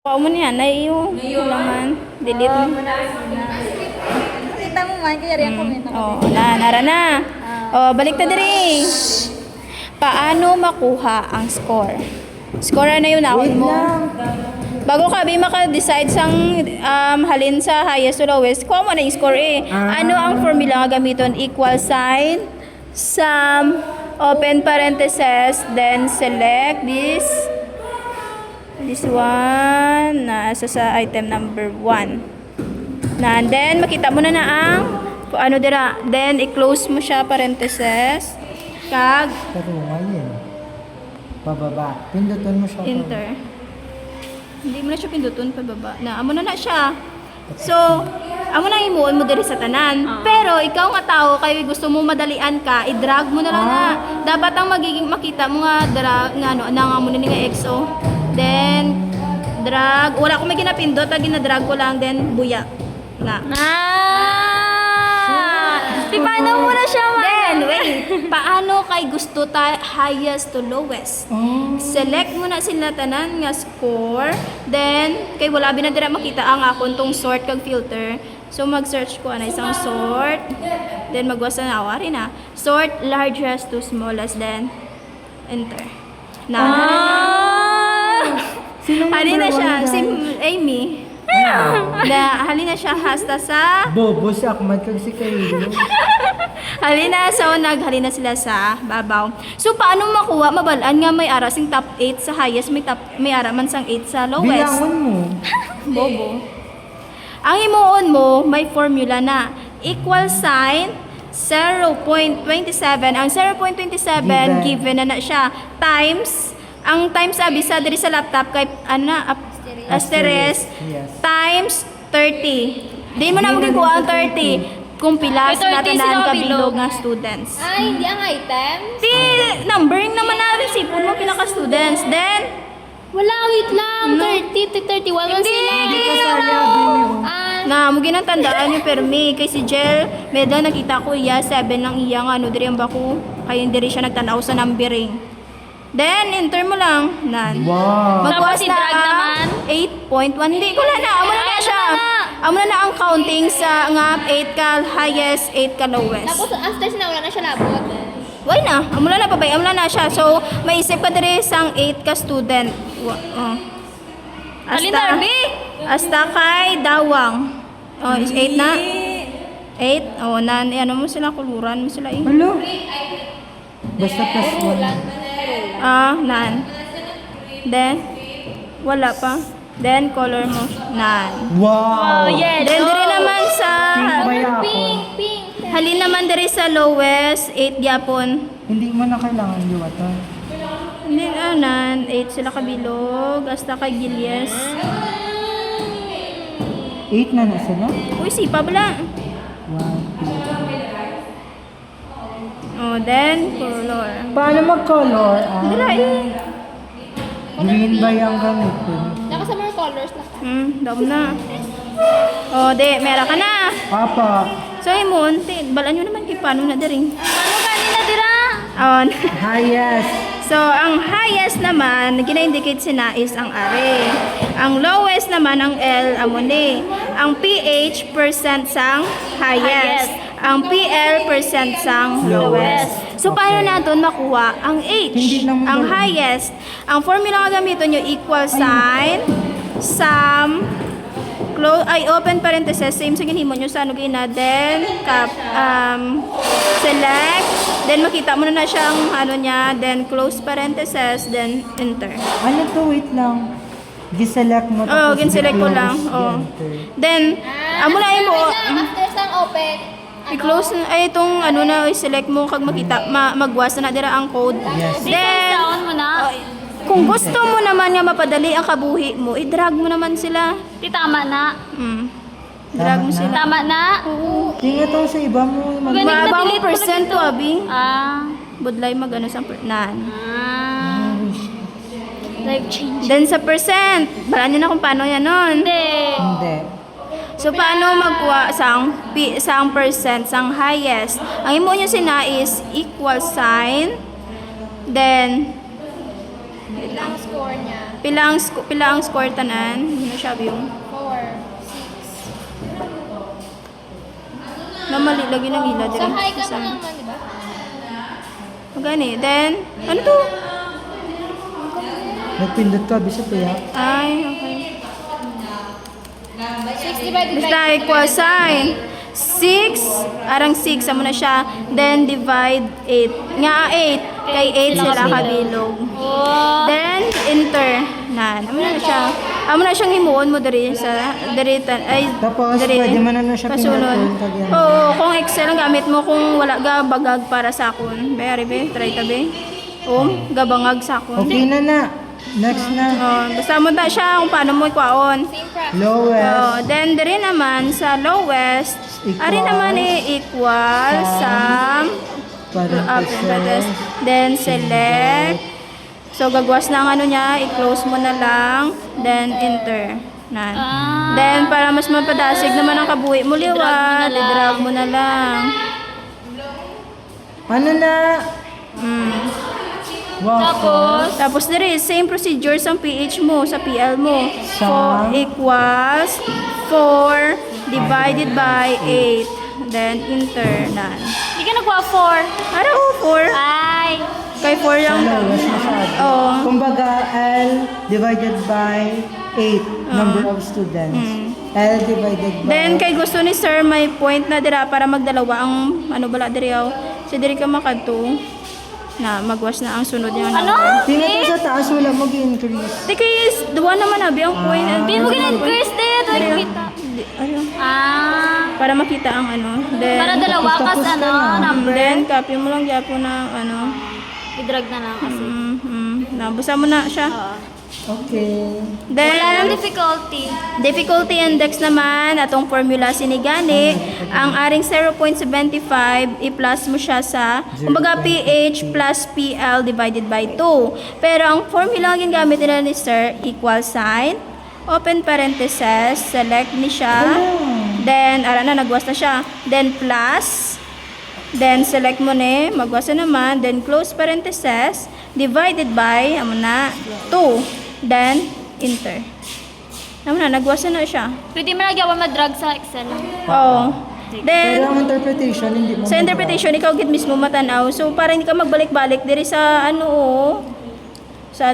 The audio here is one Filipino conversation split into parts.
Kuha mo niya, naiyo. Kailangan. Delete mo. Kita mo man, kaya rin ako may Nara na. Balik na diri. Paano makuha ang score? Score na yun ako mo. Bago ka maka-decide sang halin sa highest to lowest, kuha mo na yung score eh. Ano ang formula nga gamiton? Equal sign, sum, open parentheses, then select this one nasa sa item number 1 na, and then makita mo na ang ano dira, then i-close mo siya parentheses kag Pero ngayon, pababa. Pindutin mo siya. enter. Hindi mo na siya pinduton pababa na amo na siya. So amo na imuon mo diri sa tanan. Pero ikaw nga tao kay gusto mo madalian ka, i-drag mo na lang na. Dapat ang magiging makita mo nga drag nga ano na nga mo ni nga XO. Then drag, wala ko may ginapindot, gina-drag ko lang, then buya nga. Paano mo na siya man? Then wait, paano kay gusto ta highest to lowest? Select mo na sila tanan nga score, then kay wala binadira makita ang akon tong sort kag filter. So mag-search ko ana isang sort, then magwasa na awari na. Sort largest to smallest, then enter. Halina siya, si Amy. Halina siya hasta sa Bobo si Ahmad kag si Kailo. halina, so naghalina sila sa babaw. So paano makuha mabalaan nga may ara sing top 8 sa highest, may ara man sang 8 sa lowest. Bilangon mo. Bobo. Ang imuon mo may formula na equal sign 0.27. Ang 0.27 given na siya times ang times abisa diri sa laptop kay ano na asterisk Yes. times 30. Di mo na magkuha ang 30 kung pila May sa 30 tanan sila kabilog kabilog. nga students. Ay, hindi ang item? Di numbering naman natin sipon mo pila ka students. Then Wala, wait lang. 30 to 31 lang sila. Hindi ka sali abin mo. nga mo ginatandaan yung permi kay si Jel medyo nakita ko iya 7 lang iya nga ano diri ang bako kay diri siya nagtanaw sa numbering. Then enter mo lang nan. Wow. Magwas Tapos na i-drag naman? 8.1. Hindi ko na. Amo na siya. Amo na ang counting sa nga 8 ka highest, 8 ka lowest. Tapos after sinawala na siya labot. Why na? Amo na babay. Amo na siya. So maisip ka diri sang 8 ka student. Alin, Darby? Hasta kay Dawang. Is 8 na? 8? Nan. Ano mo sila? Kuluran mo sila eh. Hello? Basta plus 1. Nan. Then, wala pa. Then, color mo. Nan. Wow. yes. Then, diri naman sa... Kaya ako. Pink. Halin naman diri sa lowest, 8 gyapon. Hindi mo na kailangan liwatan. Hindi nan, 8 sila kabilog, hasta kay Gilyes. 8 na sila? Uy, sipa bala. 1, 2. Then, color. Paano mag-color? Dira eh. Green ba yung gamitin? Naka sa more colors na ka. Dam na. Di, meron ka na. Papa. So, imon, balaan nyo naman kay paano na diri. Paano kanina dira? Highest. So, ang highest naman, gina-indicate sina is ang are. Ang lowest naman, ang L, amone. Ang PH, percent sang highest. Ang PL, percent sang lowest. So, paano natin makuha ang H? Hindi naman Ang ganun. highest. Ang formula na gamitin nyo, equal sign, sum, close, open parentheses, same sa ginhimo nyo sa ano gina, then, select, then makita mo na siyang ano niya, then close parentheses, then enter. Ano to? Wait lang. Giselect mo. Oo, tapos gin-select ko i-close, lang. Oo. i-enter. Then, amo na mo, After sang open. i-close na, ay itong ano na, i-select mo, kag makita, magwas na dira ang code. Yes. Then, Sound mo na. kung gusto mo naman nga mapadali ang kabuhi mo, i-drag mo naman sila. Di tama na. Drag mo Tama na. sila. Tama na. Tingnan to sa iba mo. Galing na Maabang delete ko percent to, abi. Budlay magano sa nan. Life change. Then sa percent, balaan nyo na kung paano yan nun. Hindi. Hindi. So paano magkuha sang percent, sang highest. Ang imo nyo sina is equal sign, then Ang score niya. Pila ang score tanan? Hindi na siya yung 4. namali lagi ng ila Sa dire. high ka mo naman, di ba? Magani. Then, ano to? Nagpindot ka, bisa pa ya. Ay, okay. 6 divided by Basta equal sign. 6, arang 6, amo na siya. Then, divide 8. Nga 8. Kay 8 sila kabilog. Oh. Then, enter. Amo na siya. Amo na siyang himuon mo diri sa ay Tapos, diri, pwede man na siya pasunod. pinatun, kagyan. Oo, kung Excel ang gamit mo, kung wala ga bagag para sa akon. Beri be, try ta be. Gabangag sa akon. Okay na. Next na. Basta mo ta siya kung paano mo ikwaon. Same process. Lowest. Then, diri naman sa lowest, Equal. ari naman equal sum, Parentheses. then select. So, gagwas na ang ano niya, i-close mo na lang, then enter. Nan. Then, para mas mapadasig naman ang kabuhi mo, liwa, i-drag mo na lang. Ano na? Wow. Tapos, diri, same procedure sa PH mo, sa PL mo. Sum. 4 equals 4 divided by 8. Then, enter. Nan. Hindi ka nagwa 4. Ara, 4. Ay. Kay 4 lang. Lowest masyado. Oo. Kumbaga, L divided by 8, number of students. L divided by... Then, kay gusto ni sir, may point na dira para magdalawa ang, ano bala diri yaw. So, diri ka makadto na magwas na ang sunod yung Ano? number. Tingnan ko sa taas, wala mag-increase. Di kay duwa naman abi ang point. Pin mo ginag-curse din. Diri, Kita. ayun. Ah. Para makita ang ano. Then, Para dalawa Tapos kas na. number. then copy mo lang gyapon na ano. I-drag na lang kasi. Nabasa mo na siya. Okay. Wala Then, lang difficulty. difficulty index naman, atong formula sinigani, ang aring 0.75, i-plus mo siya sa, kumbaga PH plus PL divided by 2. Pero ang formula ang ginagamit nila ni sir, equal sign, open parentheses, select ni siya, then, ara na, nagwas na siya, then plus, then select mo ni, magwas na naman, then close parentheses, divided by, amo na, 2. Then, enter. Amo na, nagwas na siya. Pwede mo lagyan ma-drag sa Excel. Oo. Pero Then, ang interpretation, hindi mo sa interpretation, ikaw gid mismo matanaw. So, para hindi ka magbalik-balik diri sa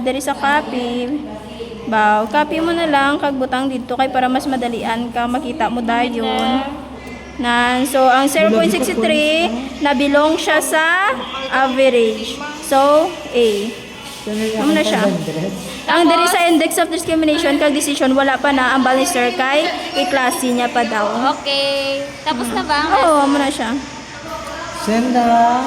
diri sa copy. Baw, copy mo na lang kag butang dito kay para mas madalian ka makita mo dayon. So, ang 0.63 nabilong siya sa average. So, A. Ano na siya? Ang diri sa index of discrimination kag decision wala pa na ang bali sir kay i-klase niya pa daw. Okay. Tapos na ba? Oo, amo na siya. Send na.